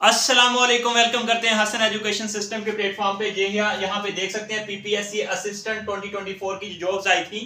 अस्सलामुअलैकुम, वेलकम करते हैं हसन एजुकेशन सिस्टम के प्लेटफॉर्म पे। ये यहाँ पे देख सकते हैं पीपीएससी असिस्टेंट 2024 की जो जॉब्स आई थी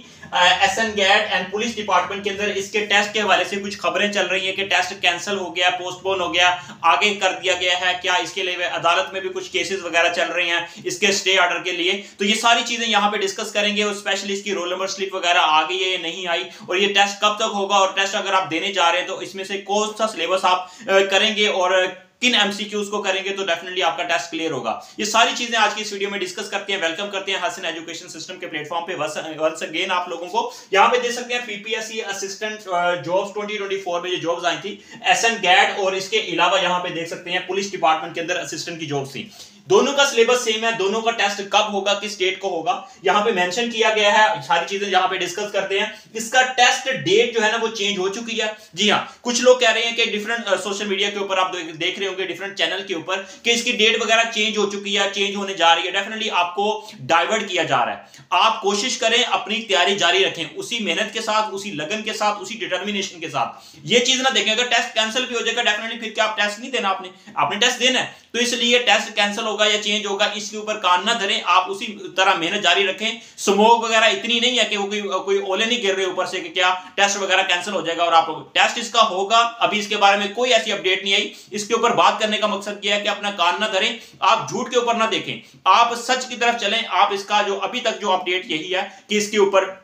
SN GAD and police department के अंदर, इसके टेस्ट के हवाले से कुछ खबरें चल रही हैं कि टेस्ट कैंसिल हो गया, पोस्टपोन हो गया, आगे कर दिया गया है। क्या इसके लिए अदालत में भी कुछ केसेस वगैरह चल रही हैं इसके स्टे ऑर्डर के लिए? तो ये सारी चीजें यहाँ पे डिस्कस करेंगे और स्पेशली इसकी रोल नंबर स्लिप वगैरह आ गई है या नहीं आई, और ये टेस्ट कब तक होगा, और टेस्ट अगर आप देने जा रहे हैं तो इसमें से कौन सा सिलेबस आप करेंगे और किन एमसीक्यूज को करेंगे तो डेफिनेटली आपका टेस्ट क्लियर होगा। ये सारी चीजें आज की इस वीडियो में डिस्कस करते हैं। वेलकम करते हैं हसन एजुकेशन सिस्टम के प्लेटफॉर्म पे वंस अगेन आप लोगों को। यहां पे देख सकते हैं पीपीएससी असिस्टेंट जॉब्स 2024 में जो जॉब्स आई थी एसएन गैट, और इसके अलावा यहां पे देख सकते हैं पुलिस डिपार्टमेंट के अंदर असिस्टेंट की जॉब्स थी। दोनों का सिलेबस सेम है, दोनों का टेस्ट कब होगा, किस डेट को होगा, यहां पे मेंशन किया गया है। सारी चीजें यहां पे डिस्कस करते हैं। इसका टेस्ट डेट जो है ना वो चेंज हो चुकी है। जी हां, कुछ लोग कह रहे हैं कि डिफरेंट सोशल मीडिया के ऊपर आप देख रहे होंगे, डिफरेंट चैनल के ऊपर, कि इसकी डेट वगैरह चेंज हो चुकी है, चेंज होने जा रही है। डेफिनेटली आपको डाइवर्ट किया जा रहा है। आप कोशिश करें, अपनी तैयारी जारी रखें, उसी मेहनत के साथ, उसी लगन के साथ, उसी डिटर्मिनेशन के साथ। ये चीज ना देखें, अगर टेस्ट कैंसिल भी हो जाएगा डेफिनेटली फिर क्या आप टेस्ट नहीं देना, आपने टेस्ट देना है, तो इसलिए टेस्ट कैंसिल होगा या चेंज होगा इसके ऊपर कान ना धरें। आप उसी तरह मेहनत जारी रखें। स्मोक वगैरह इतनी नहीं है कि वो कोई ओले नहीं गिर रहे ऊपर से कि क्या टेस्ट वगैरह कैंसिल हो जाएगा। और आप टेस्ट इसका होगा, अभी इसके बारे में कोई ऐसी अपडेट नहीं आई। इसके ऊपर बात करने का मकसद यह है कि अपना कान ना धरें, आप झूठ के ऊपर ना देखें, आप सच की तरफ चलें। आप इसका जो अभी तक जो अपडेट यही है कि इसके ऊपर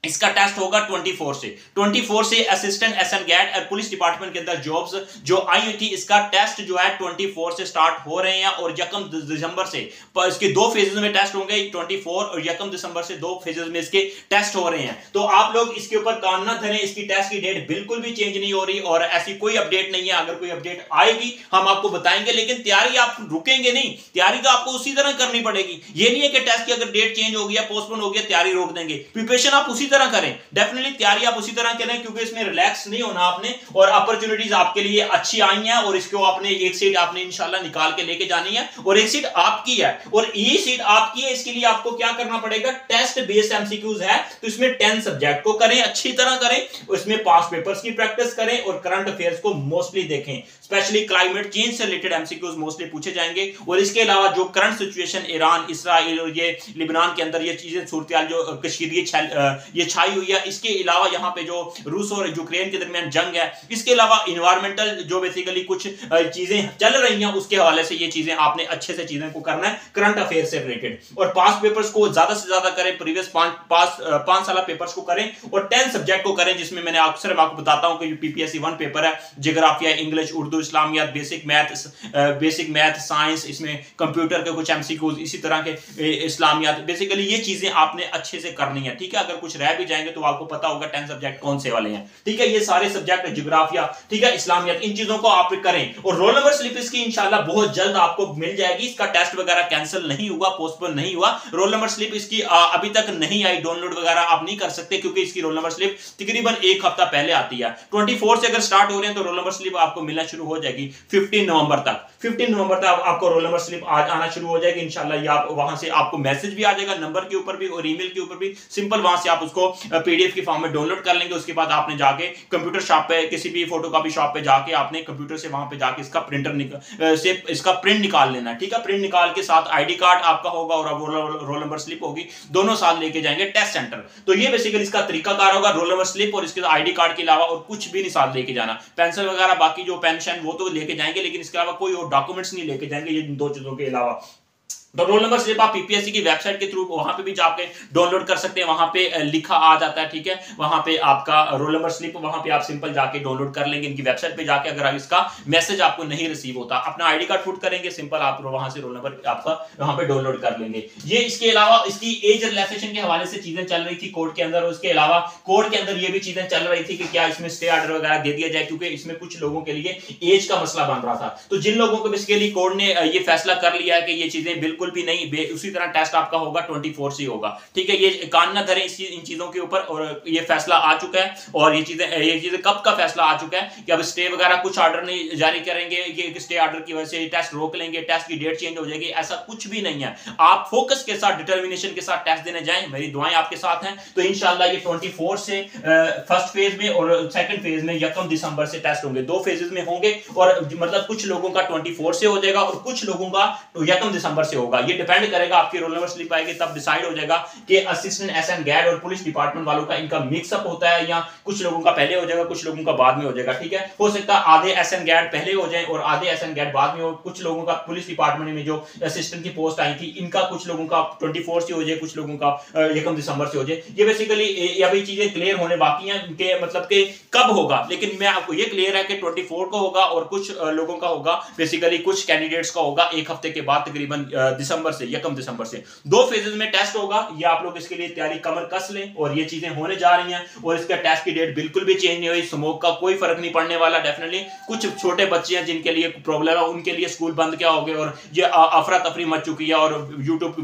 इसका टेस्ट होगा 24 से असिस्टेंट एसएन गैट और पुलिस डिपार्टमेंट के अंदर जॉब्स जो आई हुई थी, इसका टेस्ट जो है 24 से स्टार्ट हो रहे हैं। और 1 दिसंबर से इसके दो फेजेस में टेस्ट होंगे, 24 और 1 दिसंबर से दो फेजेस में इसके टेस्ट हो रहे हैं। तो आप लोग इसके ऊपर कान ना धरें, इसकी टेस्ट की डेट बिल्कुल भी चेंज नहीं हो रही और ऐसी कोई अपडेट नहीं है। अगर कोई अपडेट आएगी हम आपको बताएंगे, लेकिन तैयारी आप रुकेंगे नहीं, तैयारी तो आपको उसी तरह करनी पड़ेगी। ये नहीं है कि टेस्ट की अगर डेट चेंज हो गया, पोस्टपोन हो गया, तैयारी रोक देंगे। प्रिपरेशन आप उसी तरह करें, डेफिनेटली तैयारी आप उसी तरह करें, क्योंकि इसमें रिलैक्स नहीं होना आपने। और अपॉर्चुनिटीज आपके लिए अच्छी आई हैं और इसको आपने एक सीट आपने इंशाल्लाह निकाल के लेके जानी है, और एक सीट आपकी है। और ये सीट आपकी है, इसके लिए आपको क्या करना पड़ेगा, टेस्ट बेस्ड एमसीक्यूज है, तो इसमें 10 सब्जेक्ट को करें, अच्छी तरह करें, उसमें पास पेपर्स की प्रैक्टिस करें और करंट अफेयर्स को मोस्टली देखें। स्पेशली क्लाइमेट चेंज से रिलेटेड एमसीक्यूज मोस्टली पूछे जाएंगे। और इसके अलावा जो करंट सिचुएशन ईरान, इसराइल और ये लिबनान के अंदर ये चीजें सूरत जो कश्मीर ये छाई हुई है, इसके अलावा यहाँ पे जो रूस और यूक्रेन के दरमियान जंग है, इसके अलावा इन्वायरमेंटल जो बेसिकली कुछ चीजें चल रही हैं उसके हवाले से ये चीजें आपने अच्छे से चीजें को करना है, करंट अफेयर से रिलेटेड। और पास पेपर्स को ज्यादा से ज्यादा करें, प्रीवियस 5 साल पेपर्स को करें और 10 सब्जेक्ट को करें, जिसमें मैंने अक्सर आपको बताता हूं कि पीपीएससी 1 पेपर है, जियोग्राफिया, इंग्लिश, उर्दू, इस्लामियात, बेसिक मैथ, साइंस, इसमें कंप्यूटर के कुछ एमसीक्यूज, इसी तरह के इस्लामियात। बेसिकली ये चीजें आपने अच्छे से करनी है, ठीक है। अगर कुछ रह भी जाएंगे तो आपको पता होगा 10 सब्जेक्ट कौन से वाले हैं, ठीक है। ये सारे सब्जेक्ट, जियोग्राफिया, ठीक है, इस्लामियात, इन चीजों को आप करें। और रोल नंबर स्लिप इसकी इंशाल्लाह बहुत जल्द आपको मिल जाएगी। इसका टेस्ट वगैरह कैंसिल नहीं हुआ, पोस्टपोन नहीं हुआ। रोल नंबर स्लिप इसकी अभी तक नहीं आई, डाउनलोड वगैरह आप नहीं कर सकते, क्योंकि इसकी रोल नंबर स्लिप तकरीबन एक हफ्ता पहले आती है। 24 से अगर स्टार्ट हो रहे हैं तो रोल नंबर स्लिप आपको मिलना शुरू हो जाएगी 15 नवंबर तक। 15 नवंबर तक आपको रोल नंबर स्लिप आना शुरू हो जाएगी इंशाल्लाह। ये आप वहां से आपको मैसेज भी आ जाएगा, नंबर के ऊपर भी और ईमेल के ऊपर भी। सिंपल वहां से आप उसको पीडीएफ की फॉर्म में डाउनलोड कर लेंगे। उसके बाद आपने जाके कंप्यूटर शॉप पे, किसी भी फोटोकॉपी शॉप पे जाके आपने कंप्यूटर से वहां पे जाके इसका इसका प्रिंट निकाल लेना है, ठीक है। प्रिंट निकाल के साथ आईडी कार्ड आपका होगा और रोल नंबर स्लिप होगी, दोनों साथ लेके जाएंगे टेस्ट सेंटर। तो ये बेसिकली इसका तरीकाकार होगा, रोल नंबर स्लिप और इसके आईडी कार्ड के अलावा और कुछ भी नहीं साथ लेके जाना। पेंसिल वगैरह, बाकी जो पेंशन वो तो लेके जाएंगे, लेकिन इसके अलावा कोई और डॉक्यूमेंट्स नहीं लेके जाएंगे, ये दो चीजों के अलावा। तो रोल नंबर स्लिप आप पीपीएससी की वेबसाइट के थ्रू वहां पे भी जाके डाउनलोड कर सकते हैं। वहां पे लिखा आ जाता है, ठीक है, वहां पे आपका रोल नंबर स्लिप, वहां पे आप सिंपल जाके डाउनलोड कर लेंगे इनकी वेबसाइट पे जाके। अगर इसका मैसेज आपको नहीं रिसीव होता, अपना आईडी कार्ड पुट करेंगे, सिंपल आप वहां से रोल नंबर आपका वहां पे डाउनलोड कर लेंगे। ये इसके अलावा इसकी एज रिलैक्सेशन के हवाले से चीजें चल रही थी कोर्ट के अंदर, उसके अलावा कोर्ट के अंदर ये भी चीजें चल रही थी कि क्या इसमें स्टे ऑर्डर वगैरह दे दिया जाए, क्योंकि इसमें कुछ लोगों के लिए एज का मसला बन रहा था। तो जिन लोगों को बेसिकली कोर्ट ने ये फैसला कर लिया है कि ये चीजें बिल्कुल बिल्कुल भी नहीं, उसी तरह टेस्ट आपका होगा 24 से होगा। ठीक है, ये कान न धरें इन चीजों के ऊपर, और ये फैसला आ चुका है। और ये चीजें कब का फैसला आ चुका है कि अब स्टे वगैरह कुछ ऑर्डर नहीं जारी करेंगे, ये स्टे ऑर्डर की वजह से टेस्ट रोक लेंगे, टेस्ट की डेट चेंज हो जाएगी, ऐसा कुछ भी नहीं है। आप फोकस के साथ, डिटर्मिनेशन के साथ टेस्ट देने जाएं, मेरी दुआएं आपके साथ हैं। तो इंशाल्लाह ये 24 से फर्स्ट फेज में और सेकंड फेज में 1 दिसंबर से टेस्ट होंगे, 2 फेजेस में होंगे। और मतलब कुछ लोगों का 24 से हो जाएगा और कुछ लोगों का 1 दिसंबर से होगा। ये डिपेंड करेगा, आपकी रोल नंबर स्लिप आएगी तब डिसाइड हो जाएगा कि असिस्टेंट एसएन गैड और पुलिस डिपार्टमेंट वालों का इनका मिक्सअप होता है, या कुछ लोगों का पहले हो जाएगा, कुछ लोगों का बाद में हो जाएगा। ठीक है, हो सकता है आधे एसएन गैड पहले हो जाए और आधे एसएन गैड बाद में हो। कुछ लोगों का पुलिस डिपार्टमेंट में जो असिस्टेंट की पोस्ट आई थी, इनका कुछ लोगों का 24 से हो जाए, कुछ लोगों का 1 दिसंबर से हो जाए। ये बेसिकली अभी चीजें क्लियर होने बाकी हैं कि मतलब कि कब होगा, लेकिन मैं आपको ये क्लियर है कि 24 को होगा और कुछ लोगों का होगा, बेसिकली कुछ कैंडिडेट्स का होगा 1 हफ्ते के बाद, तकरीबन दिसंबर से, 1 दिसंबर से 2 फेजेस में टेस्ट होगा। ये आप लोग इसके लिए तैयारी कमर कस लें, और ये चीजें होने जा रही हैं। और इसका टेस्ट की डेट बिल्कुल भी चेंज नहीं हुई, स्मोक का कोई फर्क नहीं पड़ने वाला। डेफिनेटली कुछ छोटे बच्चे हैं जिनके लिए प्रॉब्लम है, उनके लिए स्कूल बंद क्या हो गए और ये अफरा तफरी मच चुकी है, और यूट्यूब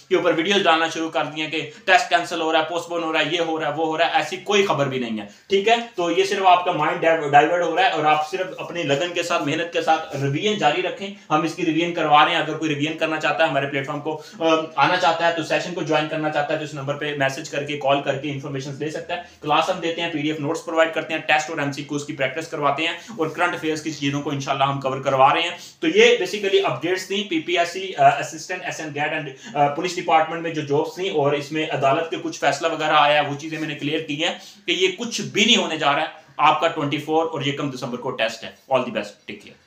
के ऊपर वीडियोस डालना शुरू कर दिए कि टेस्ट कैंसिल हो रहा है, पोस्टपोन हो रहा है, ये हो रहा है, वो हो रहा है। ऐसी कोई खबर भी नहीं है। ठीक है, तो ये सिर्फ आपका माइंड डाइवर्ट हो रहा है, और आप सिर्फ अपनी लगन के साथ, मेहनत के साथ रिवीजन जारी रखें। हम इसकी रिवीजन करवा रहे हैं। अगर कोई रिवीजन करना चाहता है, हमारे प्लेटफॉर्म को आना चाहता है, तो सेशन को ज्वाइन करना चाहता है, तो इस नंबर पे मैसेज करके, कॉल करके इंफॉर्मेशन ले सकता है। क्लास हम देते हैं, पीडीएफ नोट्स प्रोवाइड करते हैं, टेस्ट और एमसीक्यूज की प्रैक्टिस करवाते हैं, और करंट अफेयर्स की चीजों को इंशाल्लाह हम कवर करवा रहे हैं। तो ये बेसिकली अपडेट्स थी PPSC assistant SN GAD and police department में जो जॉब्स थी, और इसमें अदालत के कुछ फैसला वगैरह आया है, वो चीजें मैंने क्लियर की है कि ये कुछ भी नहीं होने जा रहा है। आपका 24 और 1 दिसंबर को टेस्ट है। All the best, take care.